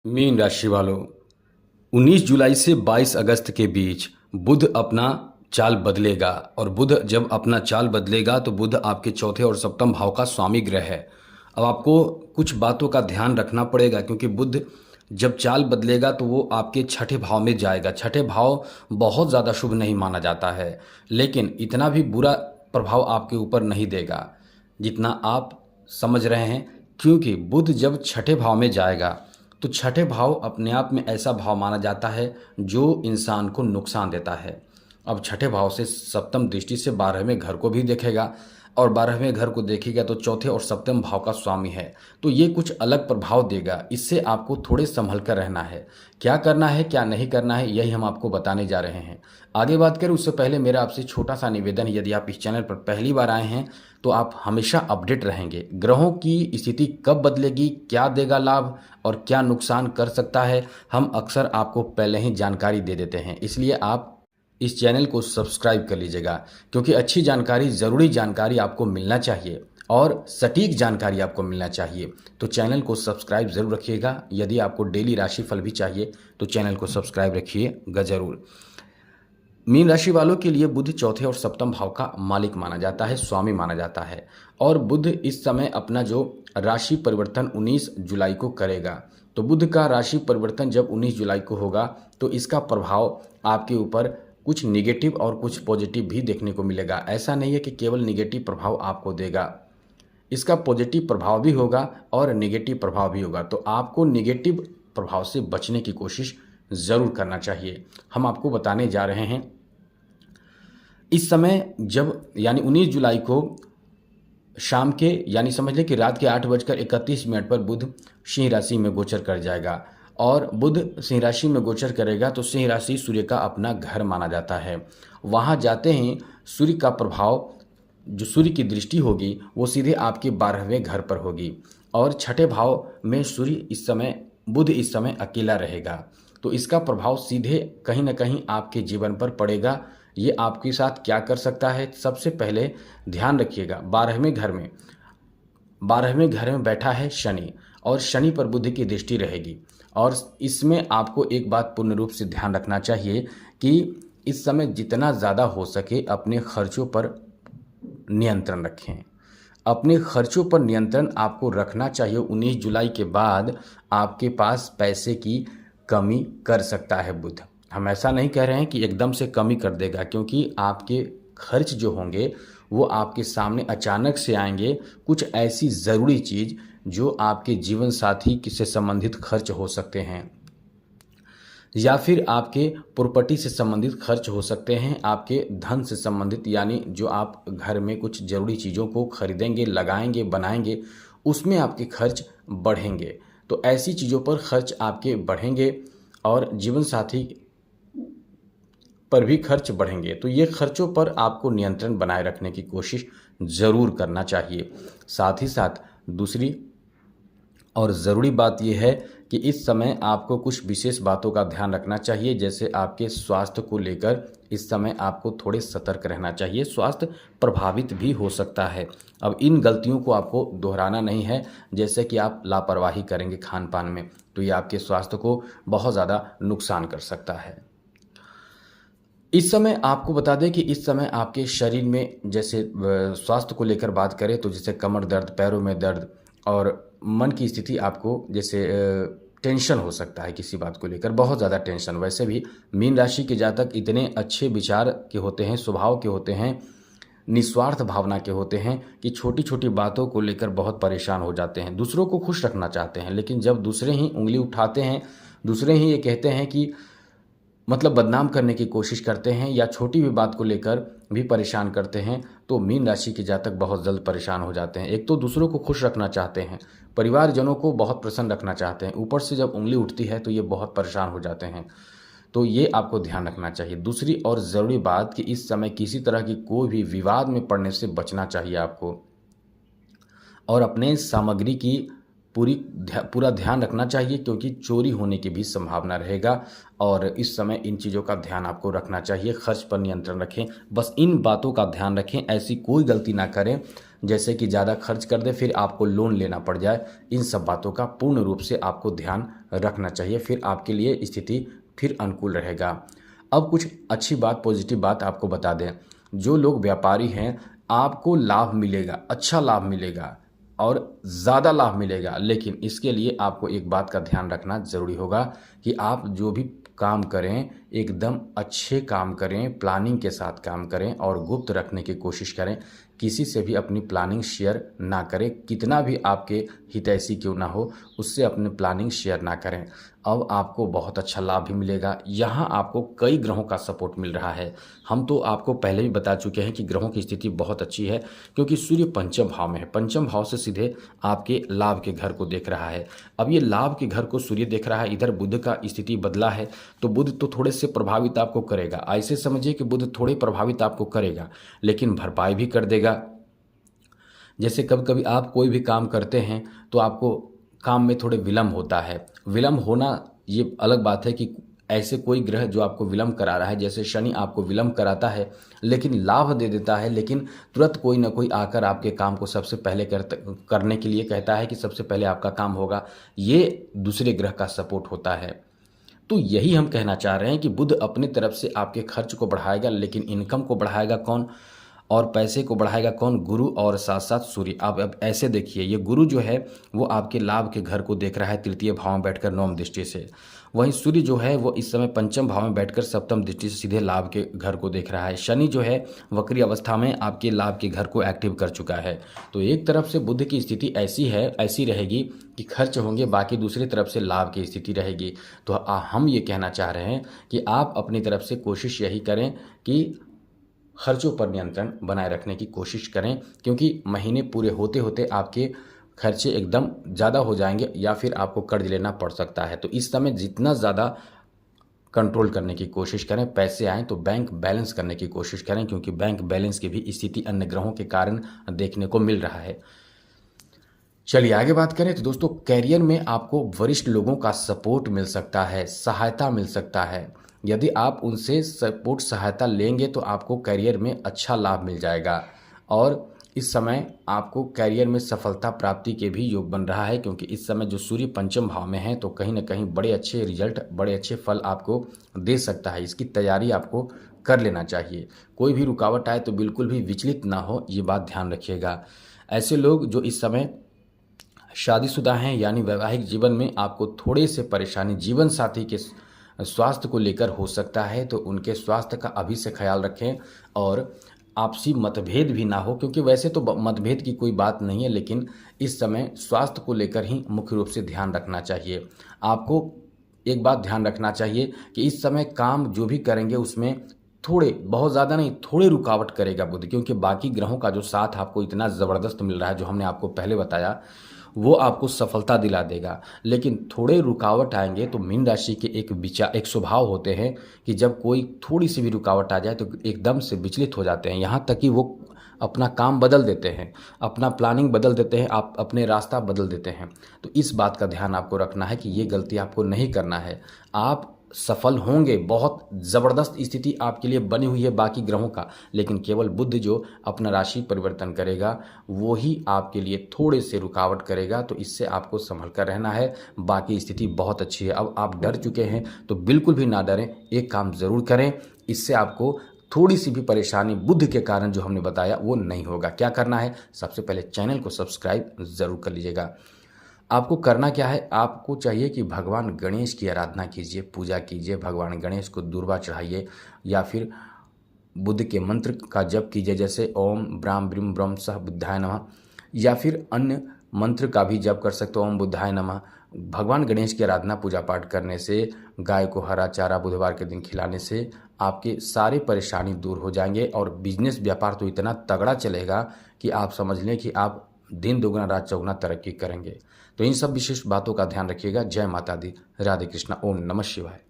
Mean राशि वालों, 19 जुलाई से 22 अगस्त के बीच बुध अपना चाल बदलेगा। और बुध जब अपना चाल बदलेगा तो बुध आपके चौथे और सप्तम भाव का स्वामी ग्रह है। अब आपको कुछ बातों का ध्यान रखना पड़ेगा, क्योंकि बुध जब चाल बदलेगा तो वो आपके छठे भाव में जाएगा। छठे भाव बहुत ज़्यादा शुभ नहीं माना जाता है, लेकिन इतना भी बुरा प्रभाव आपके ऊपर नहीं देगा जितना आप समझ रहे हैं। क्योंकि बुध जब छठे भाव में जाएगा तो छठे भाव अपने आप में ऐसा भाव माना जाता है जो इंसान को नुकसान देता है। अब छठे भाव से सप्तम दृष्टि से 12वें घर को भी देखेगा, और 12वें घर को देखेगा तो चौथे और सप्तम भाव का स्वामी है। तो ये कुछ अलग प्रभाव देगा। इससे आपको थोड़े संभल कर रहना है। क्या करना है क्या नहीं करना है यही हम आपको बताने जा रहे हैं। आगे बात करें उससे पहले मेरा आपसे छोटा सा निवेदन है, यदि आप इस चैनल पर पहली बार आए हैं तो आप हमेशा अपडेट रहेंगे। ग्रहों की स्थिति कब बदलेगी, क्या देगा लाभ और क्या नुकसान कर सकता है, हम अक्सर आपको पहले ही जानकारी दे देते हैं। इसलिए आप इस चैनल को सब्सक्राइब कर लीजिएगा, क्योंकि अच्छी जानकारी, ज़रूरी जानकारी आपको मिलना चाहिए और सटीक जानकारी आपको मिलना चाहिए। तो चैनल को सब्सक्राइब ज़रूर रखिएगा। यदि आपको डेली राशिफल भी चाहिए तो चैनल को सब्सक्राइब रखिएगा ज़रूर। मीन राशि वालों के लिए बुध चौथे और सप्तम भाव का मालिक माना जाता है, स्वामी माना जाता है। और बुध इस समय अपना जो राशि परिवर्तन 19 जुलाई को करेगा। तो बुध का राशि परिवर्तन जब 19 जुलाई को होगा तो इसका प्रभाव आपके ऊपर कुछ निगेटिव और कुछ पॉजिटिव भी देखने को मिलेगा। ऐसा नहीं है कि केवल निगेटिव प्रभाव आपको देगा, इसका पॉजिटिव प्रभाव भी होगा और निगेटिव प्रभाव भी होगा। तो आपको निगेटिव प्रभाव से बचने की कोशिश ज़रूर करना चाहिए। हम आपको बताने जा रहे हैं इस समय जब यानी 19 जुलाई को शाम के यानी समझ लें कि रात के 8:31 पर बुध सिंह राशि में गोचर कर जाएगा। और बुध सिंह राशि में गोचर करेगा तो सिंह राशि सूर्य का अपना घर माना जाता है। वहाँ जाते ही सूर्य का प्रभाव, जो सूर्य की दृष्टि होगी वो सीधे आपके 12वें घर पर होगी। और छठे भाव में सूर्य इस समय, बुध इस समय अकेला रहेगा। तो इसका प्रभाव सीधे कहीं ना कहीं आपके जीवन पर पड़ेगा। ये आपके साथ क्या कर सकता है, सबसे पहले ध्यान रखिएगा। 12वें घर में बैठा है शनि, और शनि पर बुध की दृष्टि रहेगी। और इसमें आपको एक बात पूर्ण रूप से ध्यान रखना चाहिए कि इस समय जितना ज़्यादा हो सके अपने खर्चों पर नियंत्रण रखें। अपने खर्चों पर नियंत्रण आपको रखना चाहिए। 19 जुलाई के बाद आपके पास पैसे की कमी कर सकता है बुध। हम ऐसा नहीं कह रहे हैं कि एकदम से कमी कर देगा, क्योंकि आपके खर्च जो होंगे वो आपके सामने अचानक से आएंगे। कुछ ऐसी ज़रूरी चीज़ जो आपके जीवन साथी से संबंधित खर्च हो सकते हैं, या फिर आपके प्रॉपर्टी से संबंधित खर्च हो सकते हैं, आपके धन से संबंधित, यानी जो आप घर में कुछ ज़रूरी चीज़ों को खरीदेंगे, लगाएंगे, बनाएंगे, उसमें आपके खर्च बढ़ेंगे। तो ऐसी चीज़ों पर खर्च आपके बढ़ेंगे और जीवन साथी पर भी खर्च बढ़ेंगे। तो ये खर्चों पर आपको नियंत्रण बनाए रखने की कोशिश ज़रूर करना चाहिए। साथ ही साथ दूसरी और ज़रूरी बात यह है कि इस समय आपको कुछ विशेष बातों का ध्यान रखना चाहिए। जैसे आपके स्वास्थ्य को लेकर इस समय आपको थोड़े सतर्क रहना चाहिए। स्वास्थ्य प्रभावित भी हो सकता है। अब इन गलतियों को आपको दोहराना नहीं है। जैसे कि आप लापरवाही करेंगे खान पान में तो ये आपके स्वास्थ्य को बहुत ज़्यादा नुकसान कर सकता है। इस समय आपको बता दें कि इस समय आपके शरीर में, जैसे स्वास्थ्य को लेकर बात करें तो जैसे कमर दर्द, पैरों में दर्द, और मन की स्थिति आपको जैसे टेंशन हो सकता है किसी बात को लेकर, बहुत ज़्यादा टेंशन। वैसे भी मीन राशि के जातक इतने अच्छे विचार के होते हैं, स्वभाव के होते हैं, निस्वार्थ भावना के होते हैं कि छोटी छोटी बातों को लेकर बहुत परेशान हो जाते हैं। दूसरों को खुश रखना चाहते हैं, लेकिन जब दूसरे ही उंगली उठाते हैं, दूसरे ही ये कहते हैं कि मतलब बदनाम करने की कोशिश करते हैं या छोटी भी बात को लेकर भी परेशान करते हैं, तो मीन राशि के जातक बहुत जल्द परेशान हो जाते हैं। एक तो दूसरों को खुश रखना चाहते हैं, परिवारजनों को बहुत प्रसन्न रखना चाहते हैं, ऊपर से जब उंगली उठती है तो ये बहुत परेशान हो जाते हैं। तो ये आपको ध्यान रखना चाहिए। दूसरी और ज़रूरी बात कि इस समय किसी तरह की कोई भी विवाद में पड़ने से बचना चाहिए आपको, और अपने सामग्री की पूरा ध्यान रखना चाहिए, क्योंकि चोरी होने की भी संभावना रहेगा और इस समय इन चीज़ों का ध्यान आपको रखना चाहिए। खर्च पर नियंत्रण रखें, बस इन बातों का ध्यान रखें। ऐसी कोई गलती ना करें जैसे कि ज़्यादा खर्च कर दे फिर आपको लोन लेना पड़ जाए। इन सब बातों का पूर्ण रूप से आपको ध्यान रखना चाहिए, फिर आपके लिए स्थिति फिर अनुकूल रहेगा। अब कुछ अच्छी बात, पॉजिटिव बात आपको बता दें। जो लोग व्यापारी हैं, आपको लाभ मिलेगा, अच्छा लाभ मिलेगा और ज़्यादा लाभ मिलेगा, लेकिन इसके लिए आपको एक बात का ध्यान रखना ज़रूरी होगा कि आप जो भी काम करें एकदम अच्छे काम करें, प्लानिंग के साथ काम करें और गुप्त रखने की कोशिश करें। किसी से भी अपनी प्लानिंग शेयर ना करें, कितना भी आपके हितैषी क्यों ना हो उससे अपनी प्लानिंग शेयर ना करें। अब आपको बहुत अच्छा लाभ भी मिलेगा। यहाँ आपको कई ग्रहों का सपोर्ट मिल रहा है। हम तो आपको पहले भी बता चुके हैं कि ग्रहों की स्थिति बहुत अच्छी है, क्योंकि सूर्य पंचम भाव में है। पंचम भाव से सीधे आपके लाभ के घर को देख रहा है। अब ये लाभ के घर को सूर्य देख रहा है, इधर बुध का स्थिति बदला है, तो बुध तो थोड़े से प्रभावित आपको करेगा। ऐसे समझिए कि बुध थोड़े प्रभावित आपको करेगा, लेकिन भरपाई भी कर देगा। जैसे कभी कभी आप कोई भी काम करते हैं तो आपको काम में थोड़े विलम्ब होता है। विलम्ब होना ये अलग बात है कि ऐसे कोई ग्रह जो आपको विलम्ब करा रहा है, जैसे शनि आपको विलम्ब कराता है लेकिन लाभ दे देता है, लेकिन तुरंत कोई ना कोई आकर आपके काम को सबसे पहले करने के लिए कहता है कि सबसे पहले आपका काम होगा। ये दूसरे ग्रह का सपोर्ट होता है। तो यही हम कहना चाह रहे हैं कि बुध अपनी तरफ से आपके खर्च को बढ़ाएगा, लेकिन इनकम को बढ़ाएगा कौन और पैसे को बढ़ाएगा कौन? गुरु और साथ साथ सूर्य। अब ऐसे देखिए, ये गुरु जो है वो आपके लाभ के घर को देख रहा है तृतीय भाव में बैठकर नवम दृष्टि से। वहीं सूर्य जो है वो इस समय पंचम भाव में बैठकर सप्तम दृष्टि से सीधे लाभ के घर को देख रहा है। शनि जो है वक्री अवस्था में आपके लाभ के घर को एक्टिव कर चुका है। तो एक तरफ से बुध की स्थिति ऐसी रहेगी कि खर्च होंगे, बाकी दूसरी तरफ से लाभ की स्थिति रहेगी। तो हम ये कहना चाह रहे हैं कि आप अपनी तरफ से कोशिश यही करें कि खर्चों पर नियंत्रण बनाए रखने की कोशिश करें, क्योंकि महीने पूरे होते होते आपके खर्चे एकदम ज़्यादा हो जाएंगे या फिर आपको कर्ज लेना पड़ सकता है। तो इस समय जितना ज़्यादा कंट्रोल करने की कोशिश करें, पैसे आएँ तो बैंक बैलेंस करने की कोशिश करें, क्योंकि बैंक बैलेंस की भी स्थिति अन्य ग्रहों के कारण देखने को मिल रहा है। चलिए आगे बात करें तो दोस्तों, कैरियर में आपको वरिष्ठ लोगों का सपोर्ट मिल सकता है, सहायता मिल सकता है। यदि आप उनसे सपोर्ट सहायता लेंगे तो आपको करियर में अच्छा लाभ मिल जाएगा और इस समय आपको करियर में सफलता प्राप्ति के भी योग बन रहा है, क्योंकि इस समय जो सूर्य पंचम भाव में है तो कहीं ना कहीं बड़े अच्छे रिजल्ट, बड़े अच्छे फल आपको दे सकता है। इसकी तैयारी आपको कर लेना चाहिए। कोई भी रुकावट आए तो बिल्कुल भी विचलित ना हो, ये बात ध्यान रखिएगा। ऐसे लोग जो इस समय शादीशुदा हैं, यानी वैवाहिक जीवन में आपको थोड़े से परेशानी जीवन साथी के स्वास्थ्य को लेकर हो सकता है, तो उनके स्वास्थ्य का अभी से ख्याल रखें और आपसी मतभेद भी ना हो, क्योंकि वैसे तो मतभेद की कोई बात नहीं है, लेकिन इस समय स्वास्थ्य को लेकर ही मुख्य रूप से ध्यान रखना चाहिए। आपको एक बात ध्यान रखना चाहिए कि इस समय काम जो भी करेंगे उसमें थोड़े, बहुत ज़्यादा नहीं, थोड़े रुकावट करेगा बुध, क्योंकि बाकी ग्रहों का जो साथ आपको इतना ज़बरदस्त मिल रहा है, जो हमने आपको पहले बताया, वो आपको सफलता दिला देगा। लेकिन थोड़े रुकावट आएंगे तो मीन राशि के एक स्वभाव होते हैं कि जब कोई थोड़ी सी भी रुकावट आ जाए तो एकदम से विचलित हो जाते हैं, यहाँ तक कि वो अपना काम बदल देते हैं, अपना प्लानिंग बदल देते हैं, आप अपने रास्ता बदल देते हैं। तो इस बात का ध्यान आपको रखना है कि ये गलती आपको नहीं करना है। आप सफल होंगे, बहुत ज़बरदस्त स्थिति आपके लिए बनी हुई है बाकी ग्रहों का, लेकिन केवल बुध जो अपना राशि परिवर्तन करेगा वो ही आपके लिए थोड़े से रुकावट करेगा। तो इससे आपको संभल कर रहना है, बाकी स्थिति बहुत अच्छी है। अब आप डर चुके हैं तो बिल्कुल भी ना डरें, एक काम ज़रूर करें, इससे आपको थोड़ी सी भी परेशानी बुध के कारण जो हमने बताया वो नहीं होगा। क्या करना है? सबसे पहले चैनल को सब्सक्राइब ज़रूर कर लीजिएगा। आपको करना क्या है? आपको चाहिए कि भगवान गणेश की आराधना कीजिए, पूजा कीजिए, भगवान गणेश को दूर्वा चढ़ाइए या फिर बुद्ध के मंत्र का जप कीजिए, जैसे ओम ब्राम ब्रीम ब्रह्म सह बुद्धाय नमः, या फिर अन्य मंत्र का भी जप कर सकते हो, ओम बुद्धाय नमः। भगवान गणेश की आराधना पूजा पाठ करने से, गाय को हरा चारा बुधवार के दिन खिलाने से आपके सारे परेशानी दूर हो जाएंगे और बिजनेस व्यापार तो इतना तगड़ा चलेगा कि आप समझ लें कि आप दिन दोगुना रात चौगुना तरक्की करेंगे। तो इन सब विशेष बातों का ध्यान रखिएगा। जय माता दी, राधे कृष्णा, ओम नमः शिवाय।